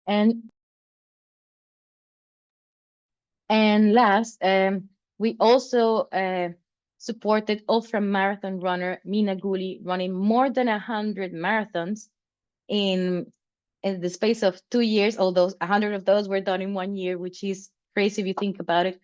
And last, we also supported ultra marathon runner Mina Guli, running more than 100 marathons in the space of 2 years, although 100 of those were done in 1 year, which is crazy if you think about it.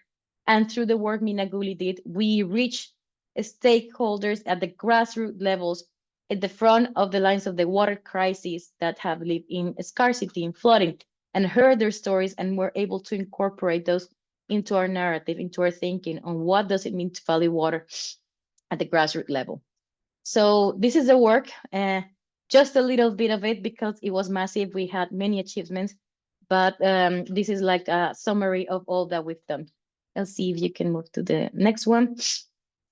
And through the work Mina Guli did, we reached stakeholders at the grassroots levels at the front of the lines of the water crisis that have lived in scarcity and flooding, and heard their stories, and were able to incorporate those into our narrative, into our thinking on what does it mean to value water at the grassroots level. So this is the work, just a little bit of it because it was massive. We had many achievements, but this is like a summary of all that we've done. Let's see if you can move to the next one.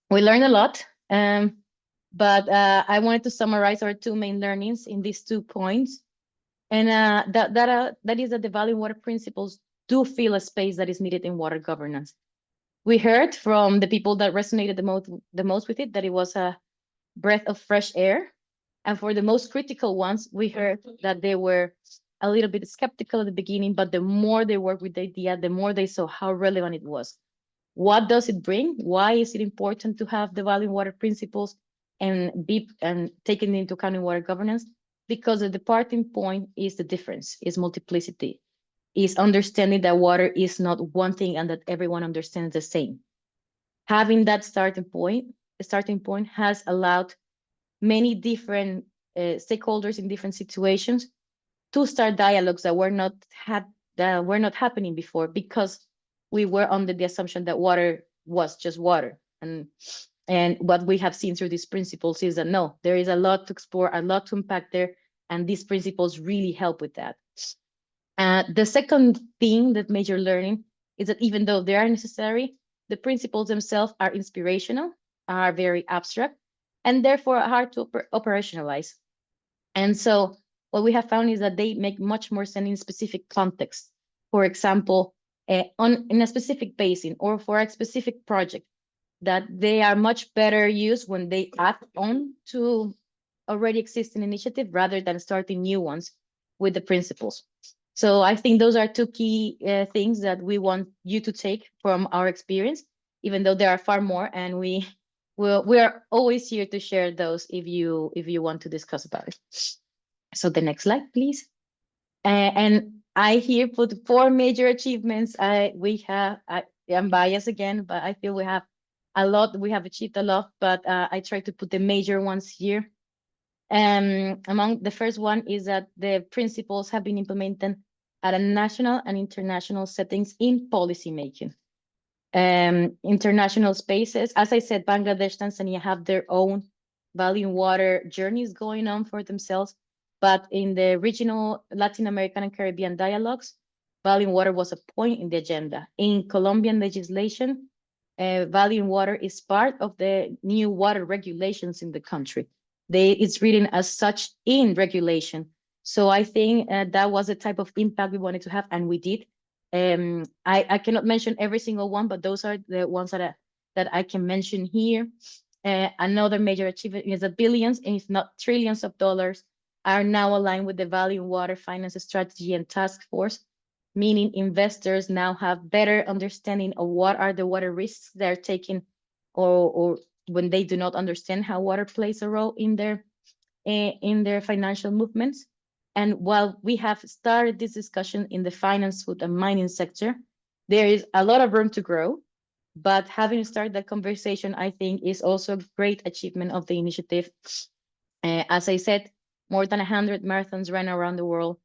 We learned a lot, but I wanted to summarize our two main learnings in these 2 points. And that is that the value water principles do fill a space that is needed in water governance. We heard from the people that resonated the most with it that it was a breath of fresh air. And for the most critical ones, we heard that they were a little bit skeptical at the beginning, but the more they worked with the idea, the more they saw how relevant it was. What does it bring? Why is it important to have the value water principles and taken into account in water governance? Because the departing point is the difference, is multiplicity, is understanding that water is not one thing and that everyone understands the same. Having that starting point has allowed many different stakeholders in different situations to start dialogues that were not happening before, because we were under the assumption that water was just water. And what we have seen through these principles is that no, there is a lot to explore, a lot to unpack there, and these principles really help with that. The second thing, that major learning, is that even though they are necessary, the principles themselves are inspirational, are very abstract, and therefore hard to operationalize. And so what we have found is that they make much more sense in specific contexts. For example, in a specific basin or for a specific project, that they are much better used when they add on to already existing initiative rather than starting new ones with the principles. So I think those are two key things that we want you to take from our experience, even though there are far more, and we are always here to share those if you want to discuss about it. So the next slide, please. And I here put 4 major achievements. I'm biased again, but I feel we have achieved a lot, but I try to put the major ones here. Among the first one is that the principles have been implemented at a national and international settings in policymaking. International spaces, as I said, Bangladesh, Tanzania have their own value water journeys going on for themselves, but in the regional Latin American and Caribbean dialogues, value water was a point in the agenda. In Colombian legislation, value water is part of the new water regulations in the country. It's written as such in regulation. So I think that was the type of impact we wanted to have, and we did. I cannot mention every single one, but those are the ones that I can mention here. Another major achievement is that billions, if not trillions of dollars, are now aligned with the value water finance strategy and task force, meaning investors now have better understanding of what are the water risks they're taking, or when they do not understand how water plays a role in their financial movements. And while we have started this discussion in the finance, food, and mining sector, there is a lot of room to grow. But having started that conversation, I think, is also a great achievement of the initiative. As I said, more than 100 marathons ran around the world,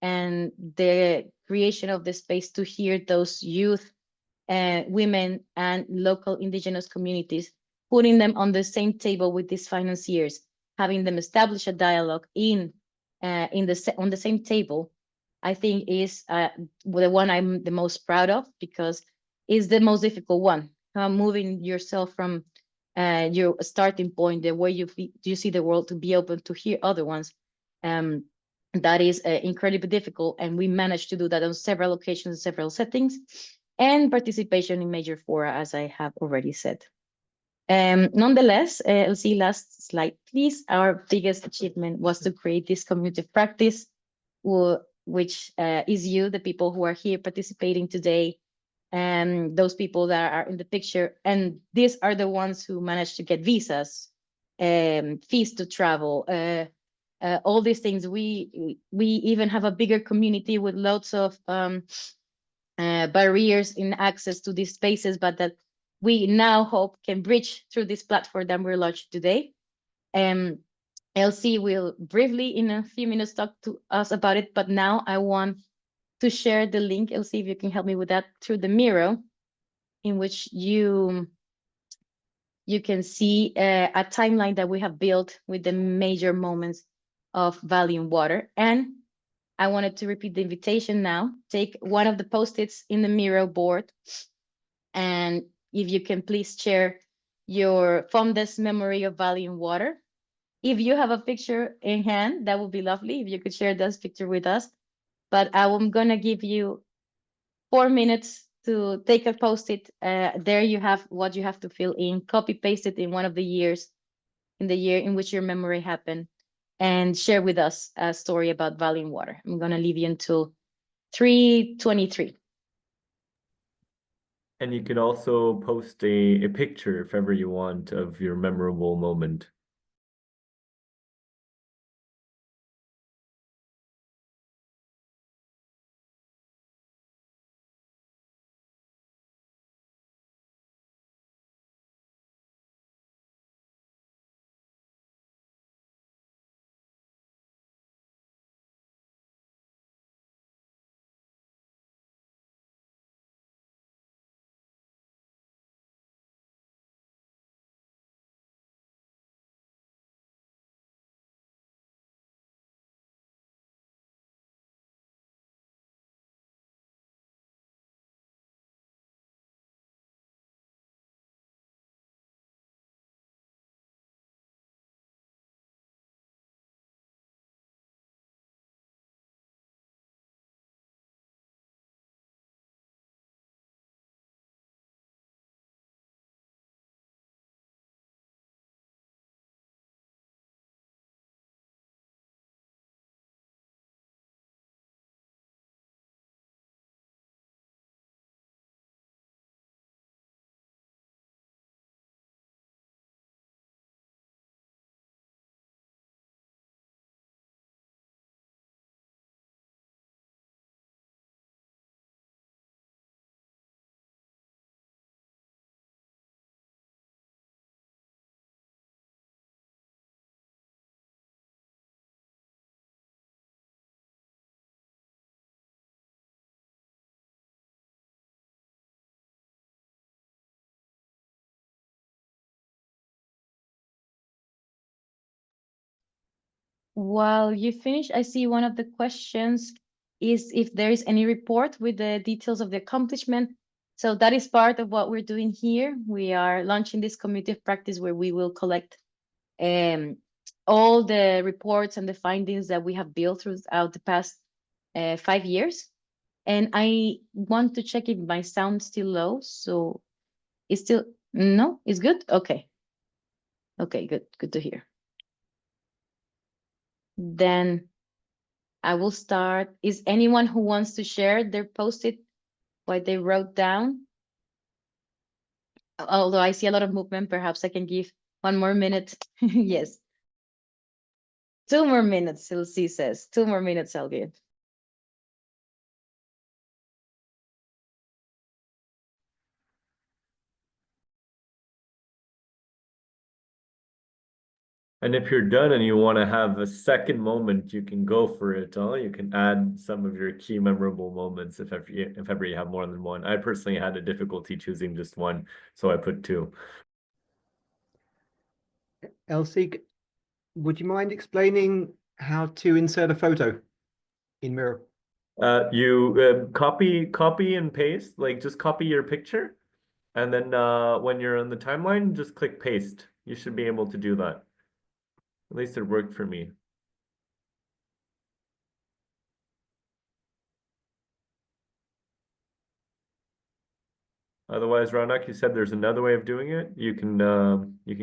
and the creation of the space to hear those youth, women, and local indigenous communities, putting them on the same table with these financiers, having them establish a dialogue on the same table, I think is the one I'm the most proud of, because it's the most difficult one. Moving yourself from your starting point, the way you see the world, to be open to hear other ones. That is incredibly difficult, and we managed to do that on several occasions, several settings, and participation in major fora, as I have already said. Nonetheless, let's see, last slide, please. Our biggest achievement was to create this community practice, which is you, the people who are here participating today, and those people that are in the picture. And these are the ones who managed to get visas, fees to travel, all these things. We even have a bigger community with lots of barriers in access to these spaces, but that we now hope can bridge through this platform that we're launching today. Elsie will briefly in a few minutes talk to us about it, but now I want to share the link. Elsie, if you can help me with that, through the Miro, in which you can see a timeline that we have built with the major moments of value in water. And I wanted to repeat the invitation now. Take one of the post-its in the Miro board, and if you can please share your fondest memory of value in water. If you have a picture in hand, that would be lovely if you could share this picture with us. But I'm gonna give you 4 minutes to take a post-it. There you have what you have to fill in, copy paste it in one of the years, in the year in which your memory happened, and share with us a story about value in water. I'm gonna leave you until 3:23. And you could also post a picture if ever you want of your memorable moment. While you finish, I see one of the questions is if there is any report with the details of the accomplishment. So that is part of what we're doing here. We are launching this community of practice where we will collect all the reports and the findings that we have built throughout the past 5 years. And I want to check if my sound's still low. So it's still, no, it's good? Okay. Okay, good to hear. Then I will start. Is anyone who wants to share their post-it, what they wrote down? Although I see a lot of movement, perhaps I can give 1 more minute. Yes. 2 more minutes, Lucy says. 2 more minutes, I'll give. And if you're done and you want to have a second moment, you can go for it. You can add some of your key memorable moments if ever you have more than one. I personally had a difficulty choosing just one, so I put 2. Elsie, would you mind explaining how to insert a photo in Miro? You copy and paste, like just copy your picture, and then when you're on the timeline, just click paste. You should be able to do that. At least it worked for me. Otherwise, Ronak, you said there's another way of doing it. You can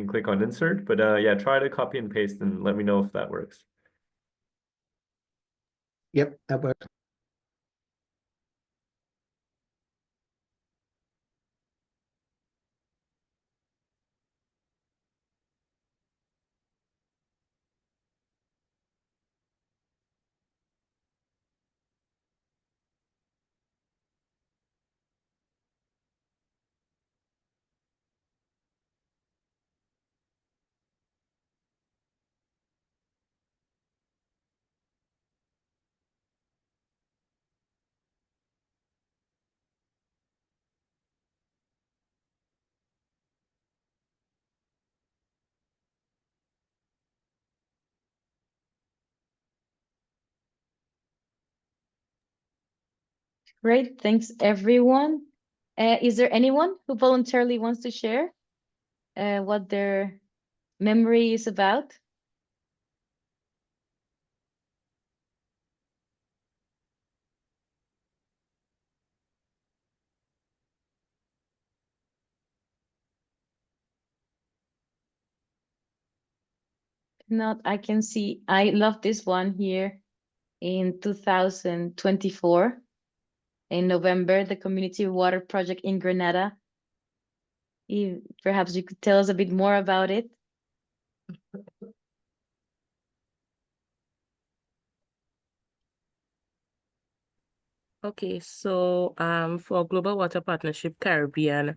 click on insert, but yeah, try to copy and paste and let me know if that works. Yep, that works. Great, thanks everyone. Is there anyone who voluntarily wants to share what their memory is about? If not, I can see. I love this one here in 2024. In November, the Community Water Project in Grenada. Perhaps you could tell us a bit more about it. Okay, so for Global Water Partnership Caribbean,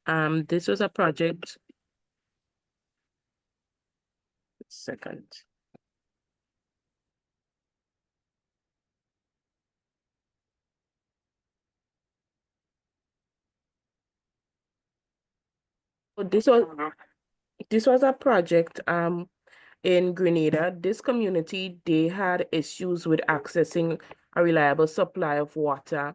this was a project. Second. So this was a project in Grenada. This community, they had issues with accessing a reliable supply of water.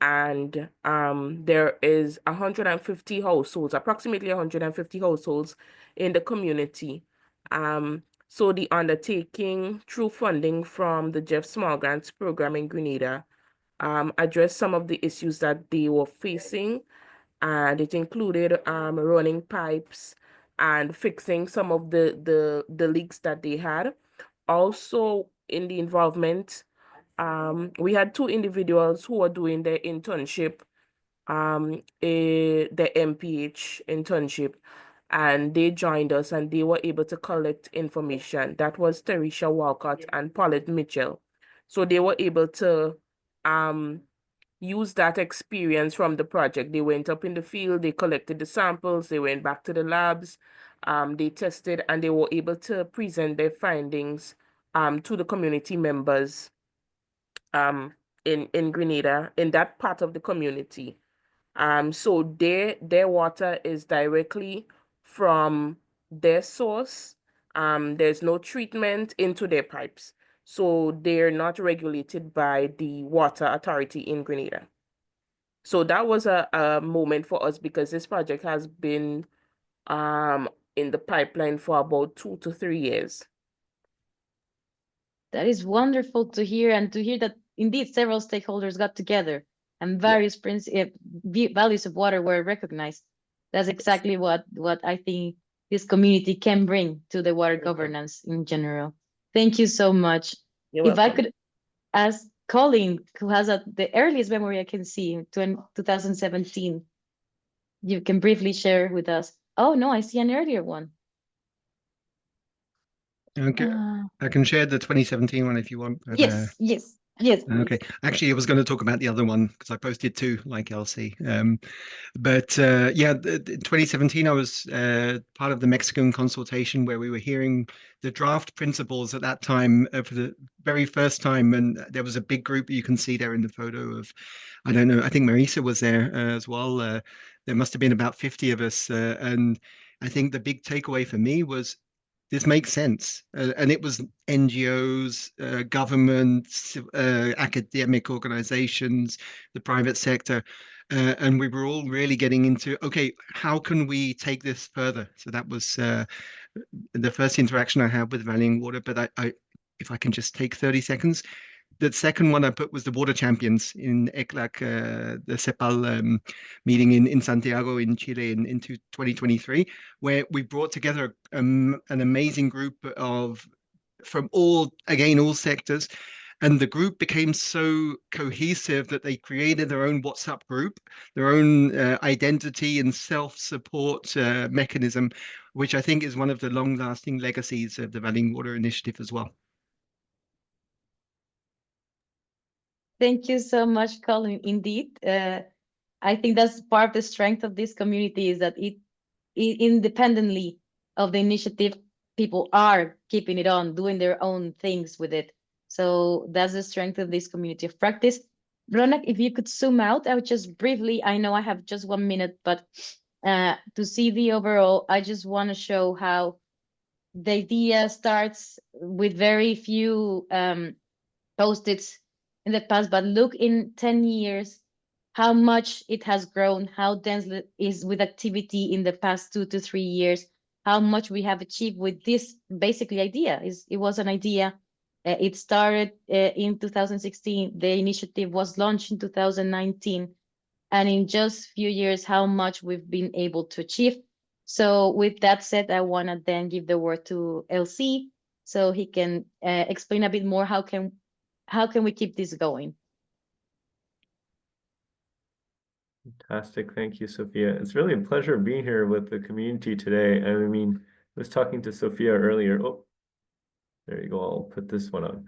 And there is 150 households, approximately 150 households in the community. So the undertaking, through funding from the Jeff Small Grants program in Grenada, addressed some of the issues that they were facing, and it included running pipes and fixing some of the leaks that they had. Also, in the involvement, we had two individuals who were doing their internship, the MPH internship, and they joined us and they were able to collect information. That was Teresha Walcott and Paulette Mitchell. So they were able to use that experience from the project. They went up in the field, they collected the samples, they went back to the labs, they tested, and they were able to present their findings to the community members in Grenada, in that part of the community. So their water is directly from their source. There's no treatment into their pipes. So they're not regulated by the water authority in Grenada. So that was a moment for us because this project has been in the pipeline for about 2 to 3 years. That is wonderful to hear, and to hear that indeed several stakeholders got together and various values of water were recognized. That's exactly what I think this community can bring to the water governance in general. Thank you so much. You're If I welcome. could ask Colin, who has the earliest memory I can see, 2017, you can briefly share with us. Oh no, I see an earlier one. Okay, I can share the 2017 one if you want. But, Yes, yes. okay, Please. actually, I was going to talk about the other one because I posted two, like Elsie. But yeah, in 2017, I was part of the Mexican consultation where we were hearing the draft principles at that time for the very first time. And there was a big group you can see there in the photo of, I don't know, I think Marisa was there as well. There must have been about 50 of us. And I think the big takeaway for me was this makes sense. And it was NGOs, governments, academic organizations, the private sector. And we were all really getting into, okay, how can we take this further? So that was the first interaction I had with Valuing Water. But if I can just take 30 seconds, the second one I put was the Water Champions in ECLAC, the CEPAL meeting in Santiago in Chile in 2023, where we brought together an amazing group of from all sectors. And the group became so cohesive that they created their own WhatsApp group, their own identity and self-support mechanism, which I think is one of the long-lasting legacies of the Valuing Water Initiative as well. Thank you so much, Colin. Indeed, I think that's part of the strength of this community is that it independently of the initiative, people are keeping it on, doing their own things with it. So that's the strength of this community of practice. Ronak, if you could zoom out, I would just briefly, I know I have just 1 minute, but to see the overall, I just want to show how the idea starts with very few post-its in the past, but look in 10 years, how much it has grown, how dense it is with activity in the past 2 to 3 years, how much we have achieved with this basically idea. It was an idea. It started in 2016. The initiative was launched in 2019. And in just few years, how much we've been able to achieve. So with that said, I want to then give the word to LC so he can explain a bit more how can we keep this going. Fantastic. Thank you, Sophia. It's really a pleasure being here with the community today. I mean, I was talking to Sophia earlier. Oh, there you go. I'll put this one on.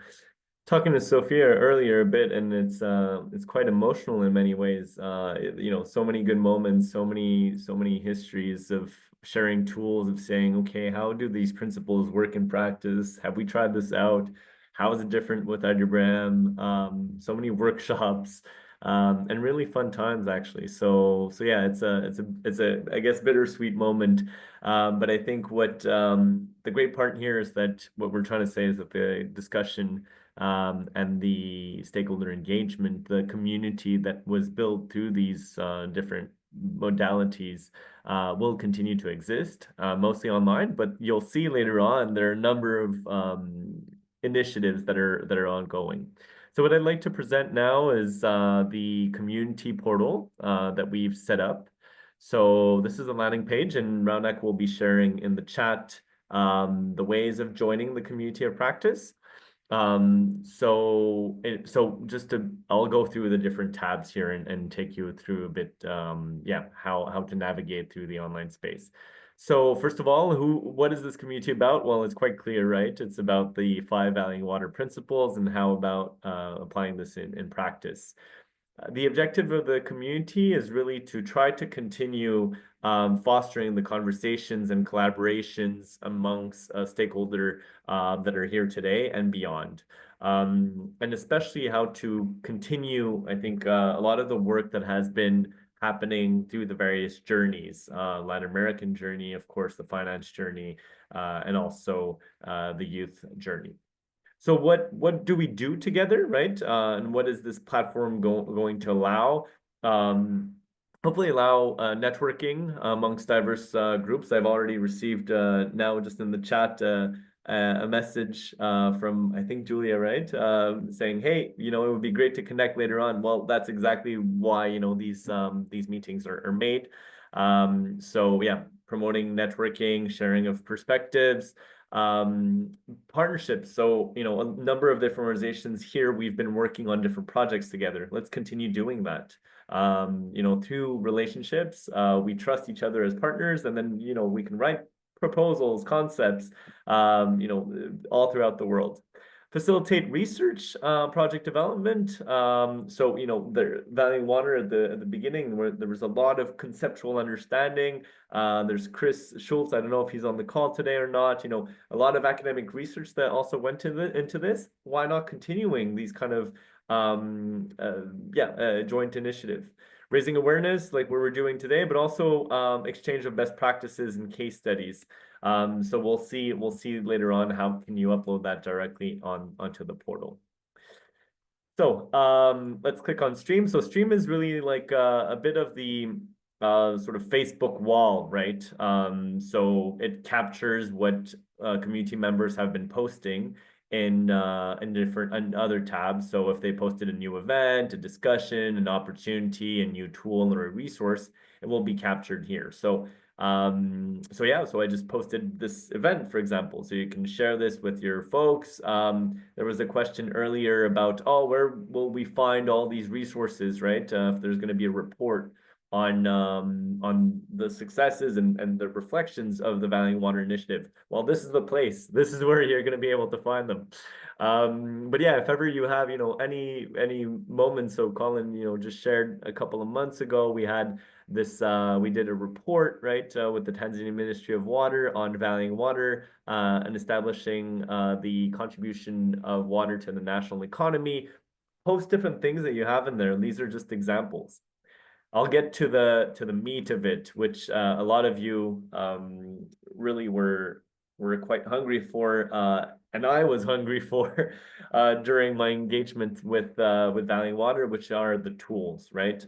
Talking to Sophia earlier a bit, and it's quite emotional in many ways. You know, so many good moments, so many histories of sharing tools, of saying, okay, how do these principles work in practice? Have we tried this out? How is it different with IWBRAM? So many workshops, and really fun times actually. So yeah, it's a I guess bittersweet moment. But I think what the great part here is that what we're trying to say is that the discussion and the stakeholder engagement, the community that was built through these different modalities will continue to exist, mostly online, but you'll see later on there are a number of initiatives that are ongoing. So what I'd like to present now is the community portal that we've set up. So this is a landing page, and Raunak will be sharing in the chat the ways of joining the community of practice. So I'll go through the different tabs here and take you through a bit, yeah, how to navigate through the online space. So first of all, what is this community about? Well, it's quite clear, right? It's about the 5 valuing water principles and how about applying this in practice. The objective of the community is really to try to continue fostering the conversations and collaborations amongst stakeholders that are here today and beyond. And especially how to continue, I think, a lot of the work that has been happening through the various journeys, Latin American journey, of course, the finance journey, and also the youth journey. So what do we do together, right? And what is this platform going to allow? Hopefully allow networking amongst diverse groups. I've already received now just in the chat a message from, I think, Julia, right? Saying, hey, you know, it would be great to connect later on. Well, that's exactly why, you know, these meetings are made. So yeah, promoting networking, sharing of perspectives, partnerships. So, you know, a number of different organizations here, we've been working on different projects together. Let's continue doing that. You know, through relationships, we trust each other as partners, and then, you know, we can write proposals, concepts, you know, all throughout the world. Facilitate research, project development. So, you know, the valuing water at the beginning, where there was a lot of conceptual understanding. There's Chris Schultz. I don't know if he's on the call today or not. You know, a lot of academic research that also went into this. Why not continuing these kind of joint initiative? Raising awareness like what we're doing today, but also exchange of best practices and case studies. So we'll see later on how can you upload that directly onto the portal. So let's click on Stream. So Stream is really like a bit of the sort of Facebook wall, right? So it captures what community members have been posting in different other tabs. So if they posted a new event, a discussion, an opportunity, a new tool, or a resource, it will be captured here. So so I just posted this event, for example, so you can share this with your folks. There was a question earlier about, oh, where will we find all these resources, right? If there's going to be a report on the successes and the reflections of the Valuing Water Initiative. Well, this is the place. This is where you're going to be able to find them. But yeah, if ever you have, you know, any moments, so Colin, you know, just shared a couple of months ago, we had this, we did a report, right, with the Tanzania Ministry of Water on valuing water and establishing the contribution of water to the national economy. Post different things that you have in there, and these are just examples. I'll get to the meat of it, which a lot of you really were quite hungry for and I was hungry for during my engagement with Valley Water, which are the tools, right?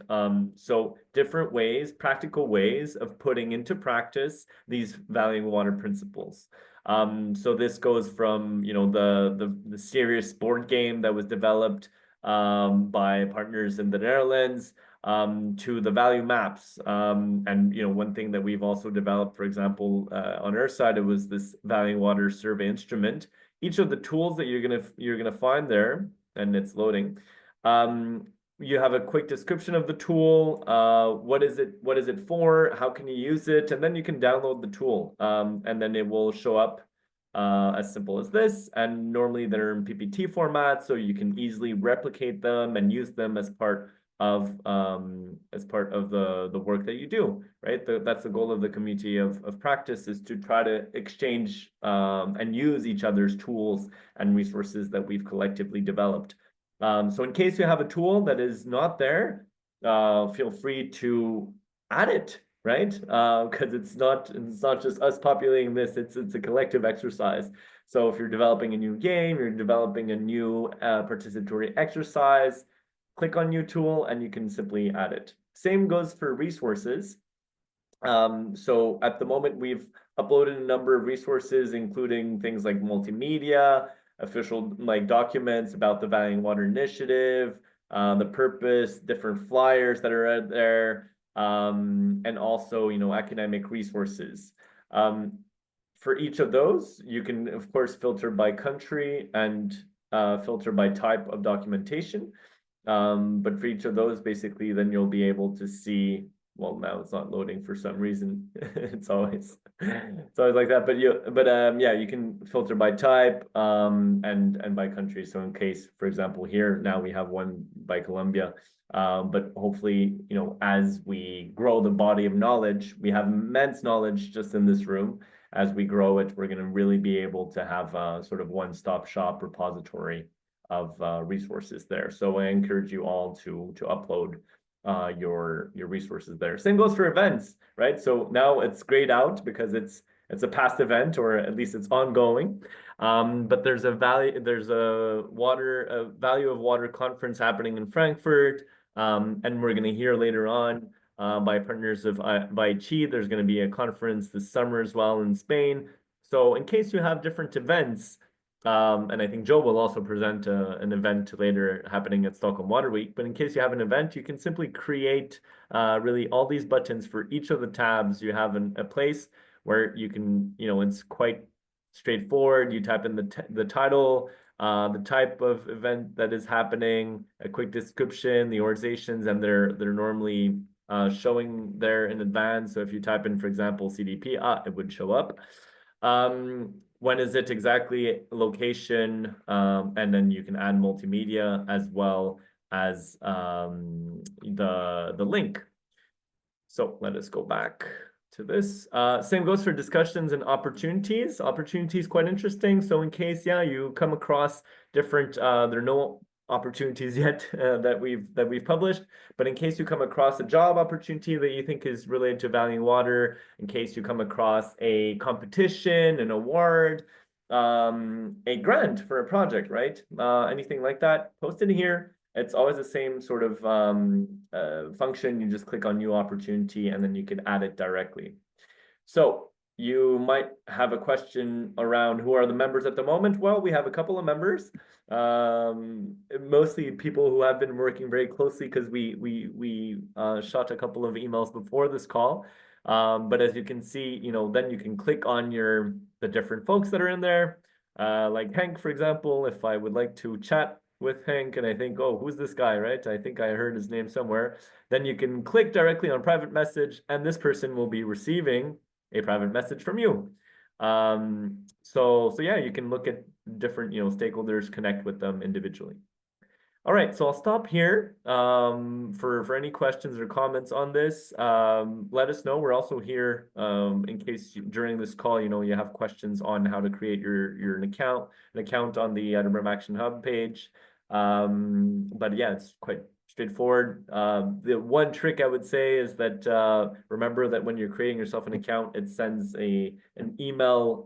So different ways, practical ways of putting into practice these Valley Water principles. So this goes from, you know, the serious board game that was developed by partners in the Netherlands, to the value maps. And, you know, one thing that we've also developed, for example, on our side, it was this Value Water survey instrument. Each of the tools that you're gonna find there, and it's loading. You have a quick description of the tool. What is it for? How can you use it? And then you can download the tool, and then it will show up as simple as this. And normally they're in PPT format, so you can easily replicate them and use them as part of the work that you do, right? That's the goal of the community of practice, is to try to exchange and use each other's tools and resources that we've collectively developed. So in case you have a tool that is not there, feel free to add it, right? Because it's not just us populating this, it's a collective exercise. So if you're developing a new game, you're developing a new participatory exercise, click on new tool and you can simply add it. Same goes for resources. So at the moment we've uploaded a number of resources, including things like multimedia, official like documents about the Valley Water Initiative, the purpose, different flyers that are out there, and also, you know, academic resources. For each of those, you can of course filter by country and filter by type of documentation. But for each of those, basically, then you'll be able to see, well, now it's not loading for some reason. It's always like that. But yeah, you can filter by type and by country. So in case, for example, here now we have one by Colombia. But hopefully, you know, as we grow the body of knowledge, we have immense knowledge just in this room. As we grow it, we're going to really be able to have a sort of one-stop shop repository of resources there. So I encourage you all to upload your resources there. Same goes for events, right? So now it's grayed out because it's a past event, or at least it's ongoing. But there's a value of water conference happening in Frankfurt, and we're going to hear later on by partners of VWP. There's going to be a conference this summer as well in Spain. So in case you have different events, and I think Joe will also present an event later happening at Stockholm Water Week. But in case you have an event, you can simply create really all these buttons for each of the tabs. You have a place where you can, you know, it's quite straightforward. You type in the title, the type of event that is happening, a quick description, the organizations, and they're normally showing there in advance. So if you type in, for example, CDP, it would show up. When is it exactly, location, and then you can add multimedia as well as the link. So let us go back to this. Same goes for discussions and opportunities. Opportunities quite interesting. So in case, yeah, you come across different, there are no opportunities yet that we've published, but in case you come across a job opportunity that you think is related to Valley Water, in case you come across a competition, an award, a grant for a project, right? Anything like that, post it here. It's always the same sort of function. You just click on new opportunity and then you can add it directly. So you might have a question around who are the members at the moment. Well, we have a couple of members, mostly people who have been working very closely because we shot a couple of emails before this call. But as you can see, you know, then you can click on the different folks that are in there, like Hank, for example. If I would like to chat with Hank and I think, oh, who's this guy, right? I think I heard his name somewhere. Then you can click directly on private message and this person will be receiving a private message from you. So yeah, you can look at different, you know, stakeholders, connect with them individually. All right, so I'll stop here for any questions or comments on this. Let us know. We're also here in case during this call, you know, you have questions on how to create your account on the Edinburgh Action Hub page. But yeah, it's quite straightforward. The one trick I would say is that remember that when you're creating yourself an account, it sends an email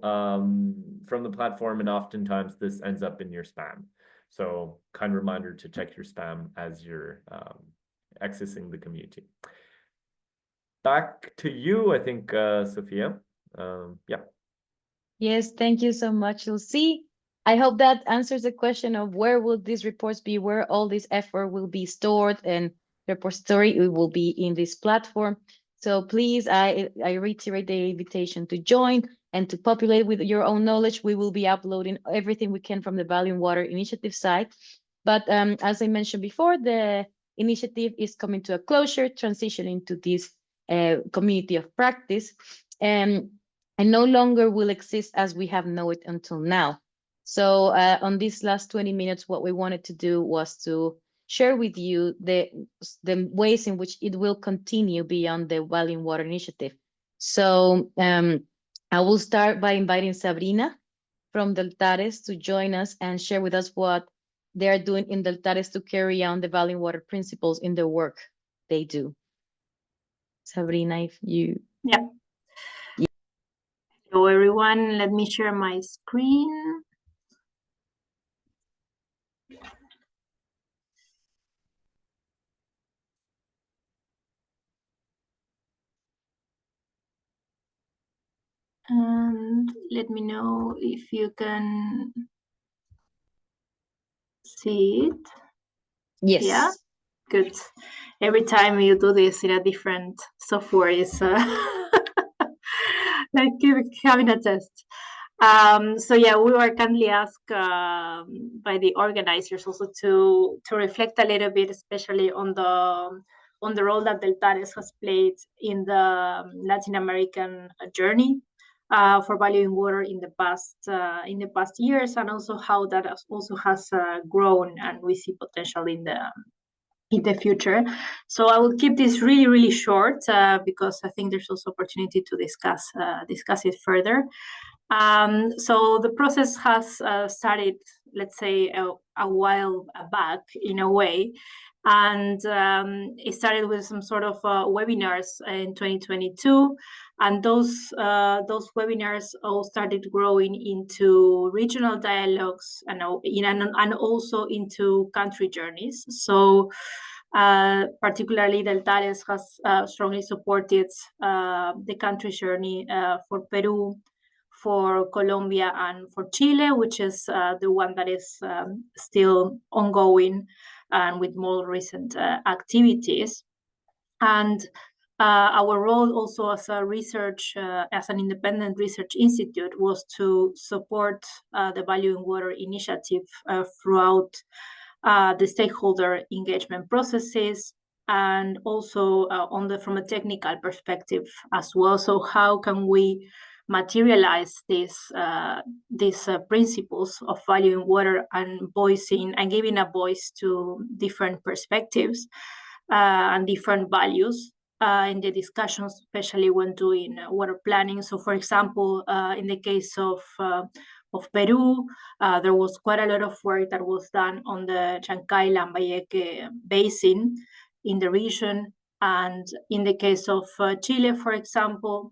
from the platform, and oftentimes this ends up in your spam. So kind reminder to check your spam as you're accessing the community. Back to you, I think, Sophia. Yeah. Yes, thank you so much, Lucy. I hope that answers the question of where will these reports be, where all this effort will be stored, and repository it will be in this platform. So please, I reiterate the invitation to join and to populate with your own knowledge. We will be uploading everything we can from the Value in Water initiative site. But as I mentioned before, the initiative is coming to a closure, transitioning to this community of practice, and no longer will exist as we have known it until now. So on these last 20 minutes, what we wanted to do was to share with you the ways in which it will continue beyond the Value in Water initiative. So I will start by inviting Sabrina from Deltares to join us and share with us what they are doing in Deltares to carry on the Value in Water principles in the work they do. Sabrina, if you... Yeah. Hello, everyone. Let me share my screen. And let me know if you can see it. Yes. Yeah, good. Every time you do this in a different software is like having a test. So yeah, we were kindly asked by the organizers also to reflect a little bit, especially on the role that Deltares has played in the Latin American journey for Value in Water in the past years, and also how that also has grown, and we see potential in the future. So I will keep this really, really short because I think there's also opportunity to discuss it further. So the process has started, let's say, a while back in a way, and it started with some sort of webinars in 2022, and those webinars all started growing into regional dialogues and also into country journeys. So particularly Deltares has strongly supported the country journey for Peru, for Colombia, and for Chile, which is the one that is still ongoing and with more recent activities. And our role also as a as an independent research institute was to support the Value in Water initiative throughout the stakeholder engagement processes, and also from a technical perspective as well. So how can we materialize these principles of value in water and voicing and giving a voice to different perspectives and different values in the discussions, especially when doing water planning. So, for example, in the case of Peru, there was quite a lot of work that was done on the Chancay-Lambayeque basin in the region. And in the case of Chile, for example,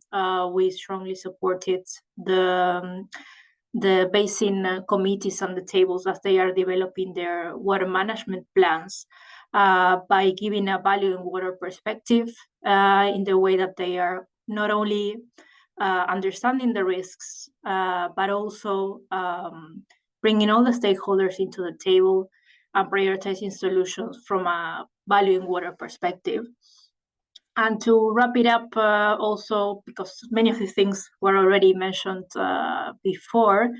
we strongly supported the basin committees on the tables as they are developing their water management plans by giving a value in water perspective in the way that they are not only understanding the risks, but also bringing all the stakeholders into the table and prioritizing solutions from a value in water perspective. And to wrap it up, also, because many of the things were already mentioned before,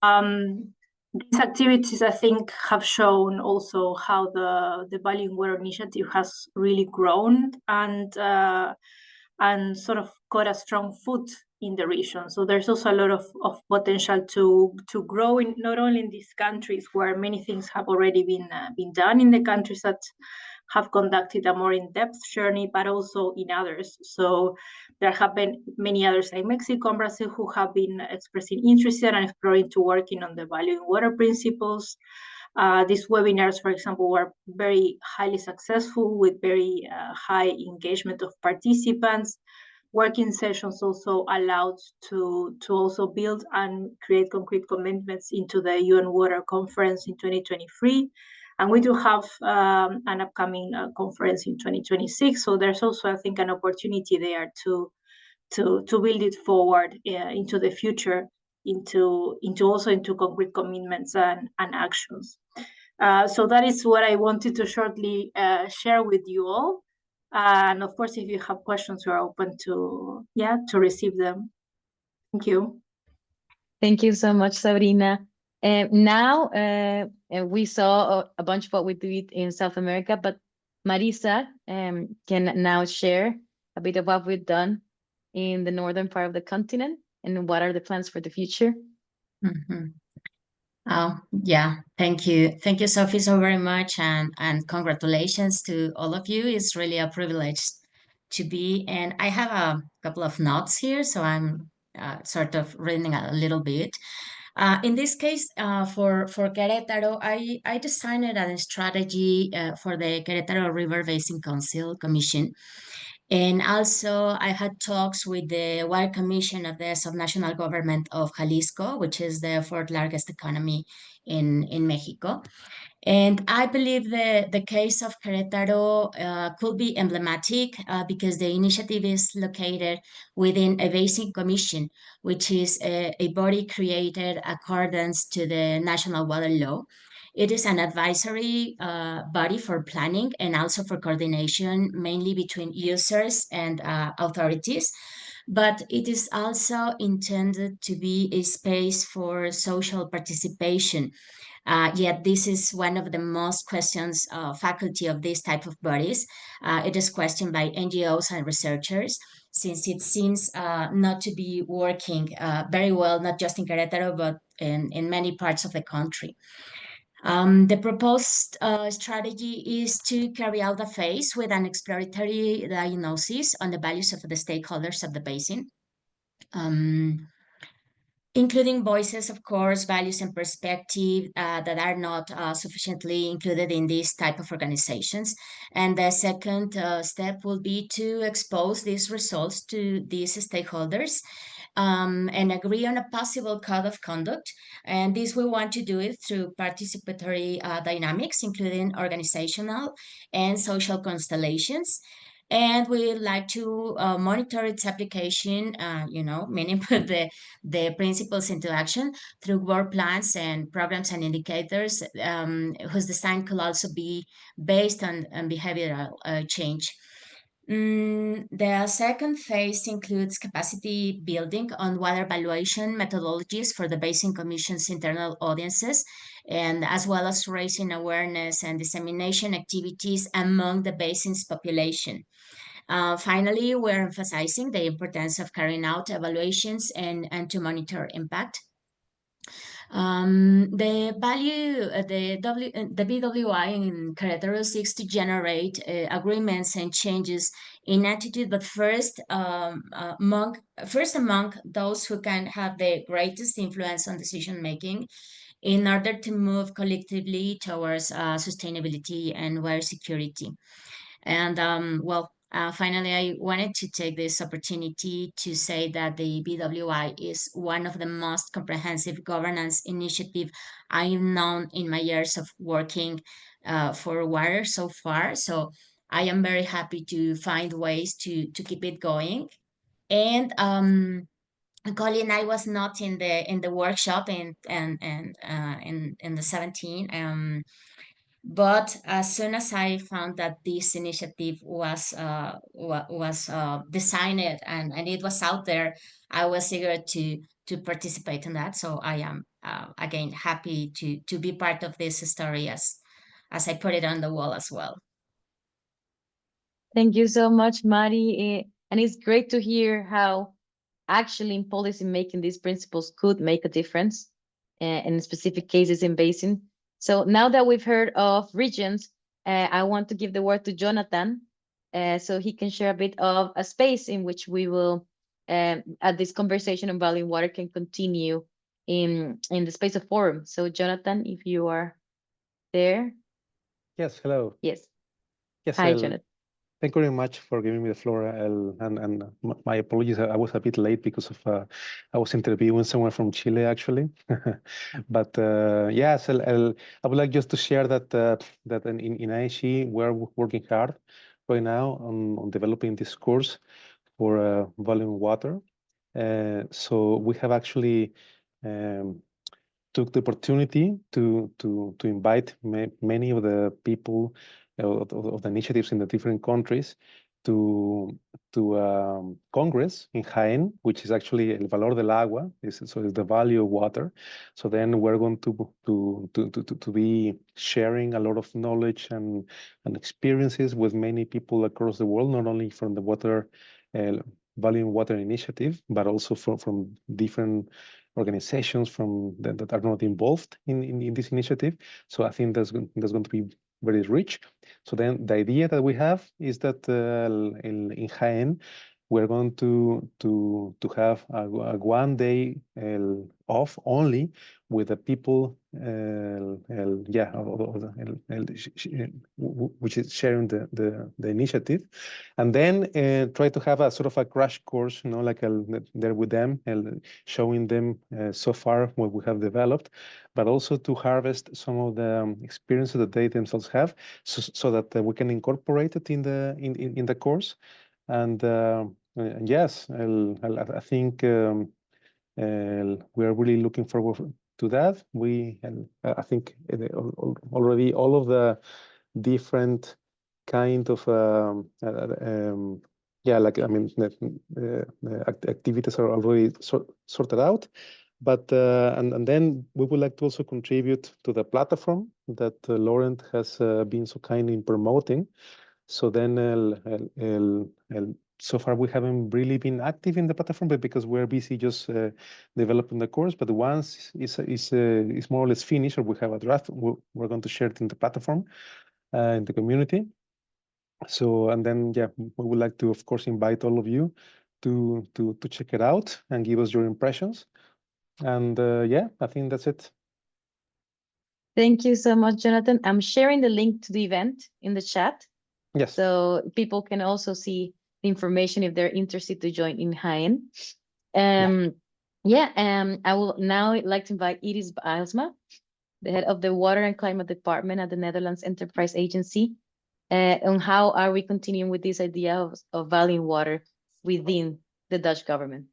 these activities, I think, have shown also how the Value in Water initiative has really grown and sort of got a strong foot in the region. So there's also a lot of potential to grow in not only in these countries where many things have already been done in the countries that have conducted a more in-depth journey, but also in others. So there have been many others like Mexico and Brazil who have been expressing interest and exploring to working on the value in water principles. These webinars, for example, were very highly successful with very high engagement of participants. Working sessions also allowed to also build and create concrete commitments into the UN Water Conference in 2023. And we do have an upcoming conference in 2026. So there's also, I think, an opportunity there to build it forward into the future, into concrete commitments and actions. So that is what I wanted to shortly share with you all. And of course, if you have questions, we're open to receive them. Thank you. Thank you so much, Sabrina. Now we saw a bunch of what we did in South America, but Marisa can now share a bit of what we've done in the northern part of the continent and what are the plans for the future. Yeah, thank you. Thank you, Sophie, so very much. And congratulations to all of you. It's really a privilege to be. And I have a couple of notes here, so I'm sort of reading a little bit. In this case, for Querétaro, I designed a strategy for the Querétaro River Basin Council Commission. And also I had talks with the Water Commission of the subnational government of Jalisco, which is the fourth largest economy in Mexico. And I believe the case of Querétaro could be emblematic because the initiative is located within a basin commission, which is a body created accordance to the national water law. It is an advisory body for planning and also for coordination, mainly between users and authorities. But it is also intended to be a space for social participation. Yet this is one of the most questions faculty of this type of bodies. It is questioned by NGOs and researchers, since it seems not to be working very well, not just in Querétaro, but in many parts of the country. The proposed strategy is to carry out a phase with an exploratory diagnosis on the values of the stakeholders of the basin, including voices, of course, values and perspective that are not sufficiently included in this type of organizations. And the second step will be to expose these results to these stakeholders and agree on a possible code of conduct. And this we want to do it through participatory dynamics, including organizational and social constellations. And we like to monitor its application, meaning put the principles into action through work plans and programs and indicators whose design could also be based on behavioral change. The second phase includes capacity building on water evaluation methodologies for the Basin Commission's internal audiences, and as well as raising awareness and dissemination activities among the basin's population. Finally, we're emphasizing the importance of carrying out evaluations and to monitor impact. The BWI in Querétaro seeks to generate agreements and changes in attitude, but first among those who can have the greatest influence on decision making, in order to move collectively towards sustainability and water security. And finally, I wanted to take this opportunity to say that the BWI is one of the most comprehensive governance initiatives I've known in my years of working for water so far. So I am very happy to find ways to keep it going. And Colin, I was not in the workshop in the 17. But as soon as I found that this initiative was designed and it was out there, I was eager to participate in that. So I am again happy to be part of this story as I put it on the wall as well. Thank you so much, Mari. And it's great to hear how actually in policy making these principles could make a difference in specific cases in basin. So now that we've heard of regions, I want to give the word to Jonathan so he can share a bit of a space in which we will, at this conversation on value in water can continue in the space of forum. So Jonathan, if you are there? Yes, hello. Yes. Yes, Hi, Jonathan. thank you very much for giving me the floor. And my apologies, I was a bit late because of I was interviewing someone from Chile actually. But yes, I would like just to share that that in IHE we're working hard right now on developing this course for volume water. So we have actually took the opportunity to invite many of the people of the initiatives in the different countries to Congress in Jaén, which is actually El Valor del Agua, so it's the value of water. So then we're going to be sharing a lot of knowledge and experiences with many people across the world, not only from the water Value Water Initiative, but also from different organizations that are not involved in this initiative. So I think that's going to be very rich. So then the idea that we have is that in Jaén, we're going to have a 1 day off only with the people, which is sharing the initiative, and then try to have a sort of a crash course, like there with them, showing them so far what we have developed, but also to harvest some of the experiences that they themselves have, so that we can incorporate it in the course. And yes, I think we are really looking forward to that. I think already all of the different kind of activities are already sorted out. But and then we would like to also contribute to the platform that Laurent has been so kind in promoting. So then so far we haven't really been active in the platform, but because we're busy just developing the course. But once is more or less finished, or we have a draft, we're going to share it in the platform, in the community. So, and then we would like to, of course, invite all of you to check it out and give us your impressions. And I think that's it. Thank you so much, Jonathan. I'm sharing the link to the event in the chat. Yes. So people can also see the information if they're interested to join in Jaén. I will now like to invite Iris Baalsma, the head of the Water and Climate Department at the Netherlands Enterprise Agency, on how are we continuing with this idea of valuing water within the Dutch government.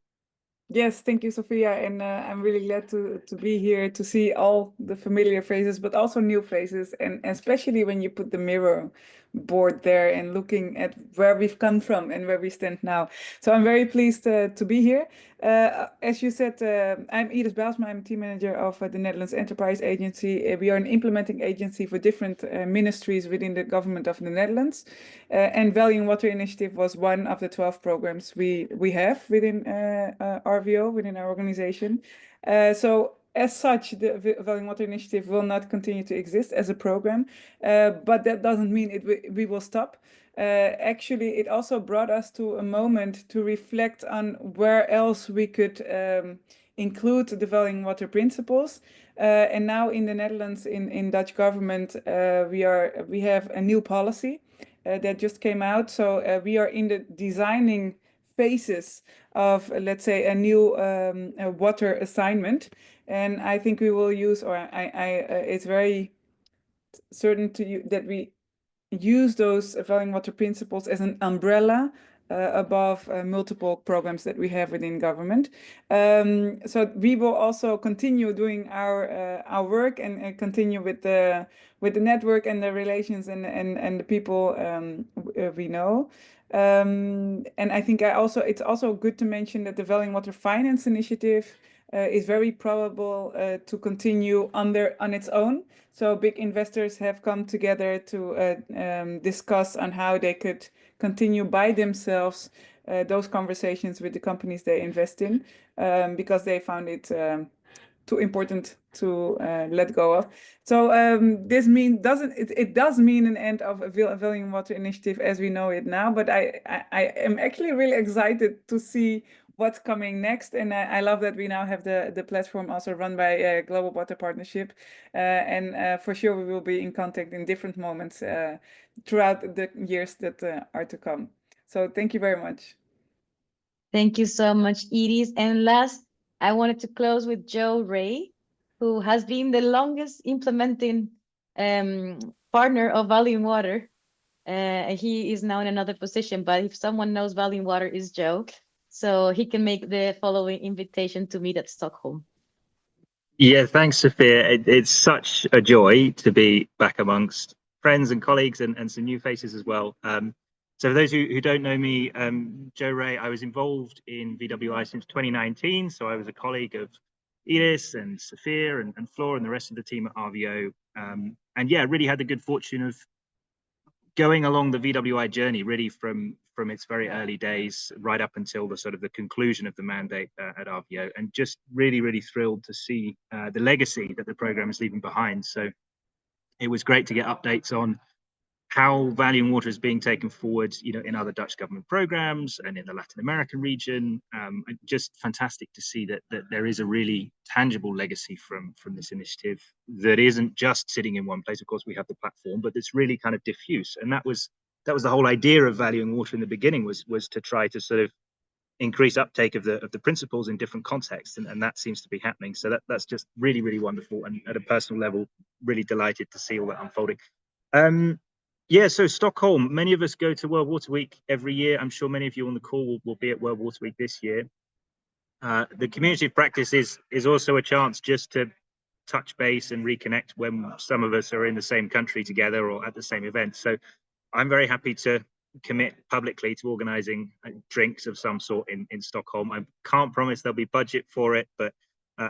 Yes, thank you, Sophia. And I'm really glad to be here to see all the familiar faces, but also new faces. And especially when you put the mirror board there and looking at where we've come from and where we stand now. So I'm very pleased to be here. As you said, I'm Iris Baalsma. I'm team manager of the Netherlands Enterprise Agency. We are an implementing agency for different ministries within the government of the Netherlands. And Valuing Water Initiative was one of the 12 programs we have within RVO, within our organization. So as such, the Valuing Water Initiative will not continue to exist as a program, but that doesn't mean we will stop. Actually, it also brought us to a moment to reflect on where else we could include the Valuing Water principles. And now in the Netherlands, in Dutch government, we have a new policy that just came out. So we are in the designing phases of, let's say, a new water assignment. And I think we will use, it's very certain to you that we use those Valuing Water principles as an umbrella above multiple programs that we have within government. So we will also continue doing our work and continue with the network and the relations and the people we know. And I think it's also good to mention that the Valuing Water Finance Initiative is very probable to continue on its own. So big investors have come together to discuss on how they could continue by themselves those conversations with the companies they invest in, because they found it too important to let go of. So this does mean an end of a Valuing Water Initiative as we know it now. But I am actually really excited to see what's coming next. And I love that we now have the platform also run by Global Water Partnership. And for sure, we will be in contact in different moments throughout the years that are to come. So thank you very much. Thank you so much, Iris. And last, I wanted to close with Joe Ray, who has been the longest implementing partner of Value in Water. He is now in another position, but if someone knows Value in Water, is Joe. So he can make the following invitation to meet at Stockholm. Yeah, thanks, Sophia. It's such a joy to be back amongst friends and colleagues and some new faces as well. So for those who don't know me, Joe Ray, I was involved in VWI since 2019. So I was a colleague of Iris and Sophia and Flora and the rest of the team at RVO. And yeah, really had the good fortune of going along the VWI journey, really from its very early days right up until the sort of the conclusion of the mandate at RVO, and just really thrilled to see the legacy that the program is leaving behind. So it was great to get updates on how Value in Water is being taken forward, in other Dutch government programs and in the Latin American region. Just fantastic to see that there is a really tangible legacy from this initiative that isn't just sitting in one place. Of course, we have the platform, but it's really kind of diffuse. And that was the whole idea of Value in Water in the beginning, was to try to sort of increase uptake of the principles in different contexts, and that seems to be happening. So that's just really wonderful, and at a personal level, really delighted to see all that unfolding. Yeah, so Stockholm, many of us go to World Water Week every year. I'm sure many of you on the call will be at World Water Week this year. The community of practice is also a chance just to touch base and reconnect when some of us are in the same country together or at the same event. So I'm very happy to commit publicly to organising drinks of some sort in Stockholm. I can't promise there'll be budget for it, but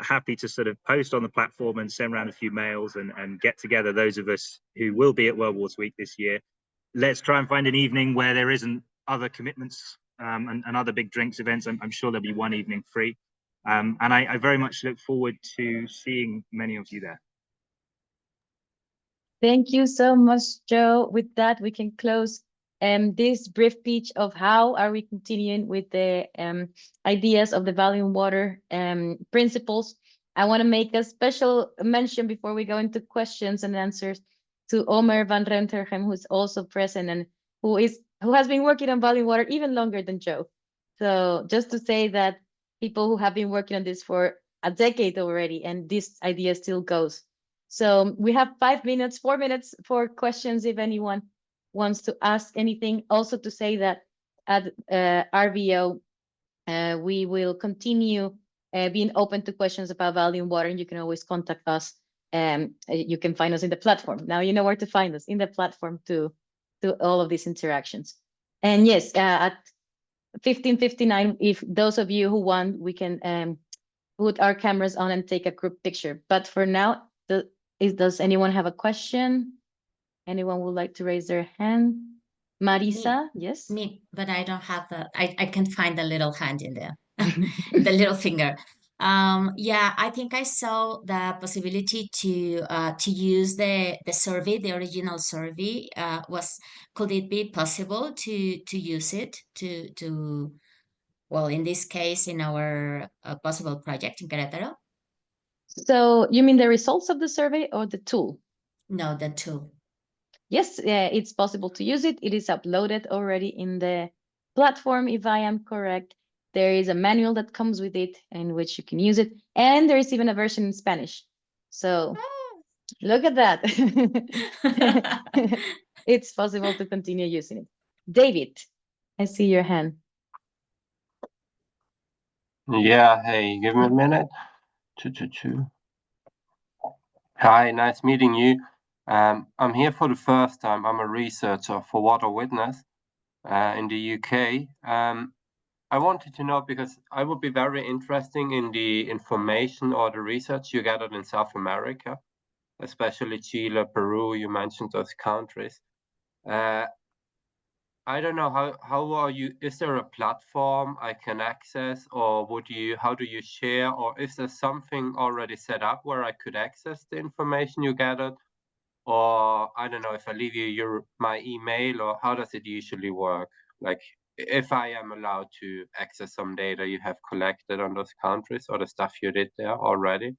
happy to sort of post on the platform and send around a few mails and get together those of us who will be at World Water Week this year. Let's try and find an evening where there isn't other commitments and other big drinks events. I'm sure there'll be one evening free. And I very much look forward to seeing many of you there. Thank you so much, Joe. With that, we can close this brief pitch of how are we continuing with the ideas of the Value in Water principles. I want to make a special mention before we go into questions and answers to Omer van Rentergem, who's also present and who has been working on Value in Water even longer than Joe. So just to say that people who have been working on this for a decade already, and this idea still goes. So we have 4 minutes for questions if anyone wants to ask anything. Also to say that at RVO, we will continue being open to questions about Value in Water, and you can always contact us. You can find us in the platform. Now you know where to find us, in the platform to all of these interactions. And yes, at 15:59, if those of you who want, we can put our cameras on and take a group picture. But for now, does anyone have a question? Anyone would like to raise their hand? Marisa, yes? Me, but I don't have I can't find the little hand in there, the little finger. Yeah, I think I saw the possibility to use the survey, the original survey. Could it be possible to use it to well, in this case, in our possible project in Querétaro? So you mean the results of the survey or the tool? No, the tool. Yes, it's possible to use it. It is uploaded already in the platform, if I am correct. There is a manual that comes with it in which you can use it. And there is even a version in Spanish. So look at that. It's possible to continue using it. David, I see your hand. Yeah, hey, give me a minute. Hi, nice meeting you. I'm here for the first time. I'm a researcher for Water Witness in the UK. I wanted to know, because I would be very interested in the information or the research you gathered in South America, especially Chile, Peru. You mentioned those countries. I don't know, how are you, is there a platform I can access, or how do you share, or is there something already set up where I could access the information you gathered? Or I don't know, if I leave you my email, or how does it usually work? Like, if I am allowed to access some data you have collected on those countries or the stuff you did there already?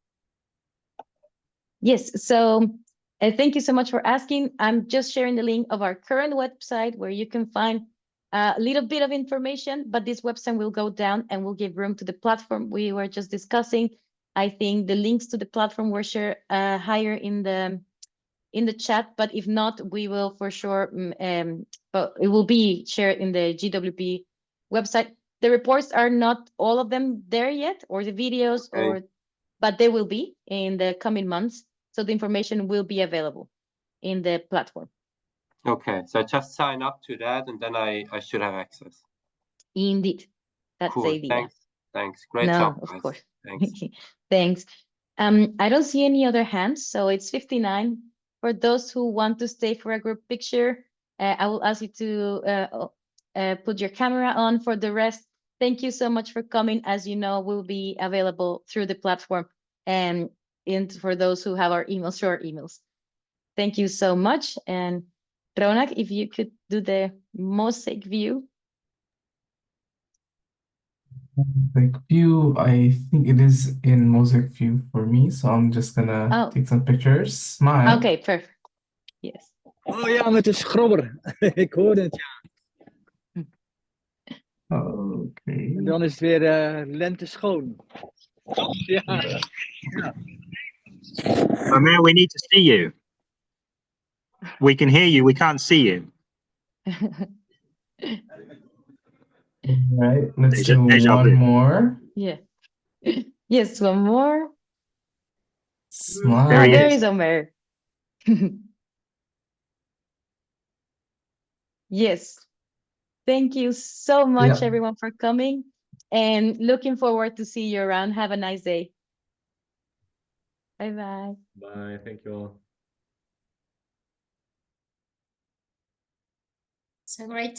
Yes, so thank you so much for asking. I'm just sharing the link of our current website where you can find a little bit of information, but this website will go down and will give room to the platform we were just discussing. I think the links to the platform were shared higher in the chat, but if not, we will for sure, but it will be shared in the GWP website. The reports are not all of them there yet, or the videos, Okay. but they will be in the coming months. So the information will be available in the platform. Okay, so just sign up to that and then I should have access. Indeed, that's Cool, the idea. thanks. Great No, job, of guys. course. Thanks. Thanks. I don't see any other hands, so it's 59. For those who want to stay for a group picture, I will ask you to put your camera on. For the rest, thank you so much for coming. As you know, we'll be available through the platform and for those who have our emails, through our emails. Thank you so much. And Ronak, if you could do the mosaic view. Mosaic view, I think it is in mosaic view for me, so I'm just gonna take some pictures. Smile. Okay, perfect. Yes. Oh ja, met de schrobber. Ik hoorde het, ja. Okay. En dan is het weer lente schoon. Ja. Ja. Amir, we need to see you. We can hear you, we can't see you. Right, let's do Deja one vu. more. Yeah. Yes, one more. Smile. There he There is. is Omer. Yes. Thank you so much, Yeah. everyone, for coming, and looking forward to see you around. Have a nice day. Bye-bye. Bye. Thank you all. So great to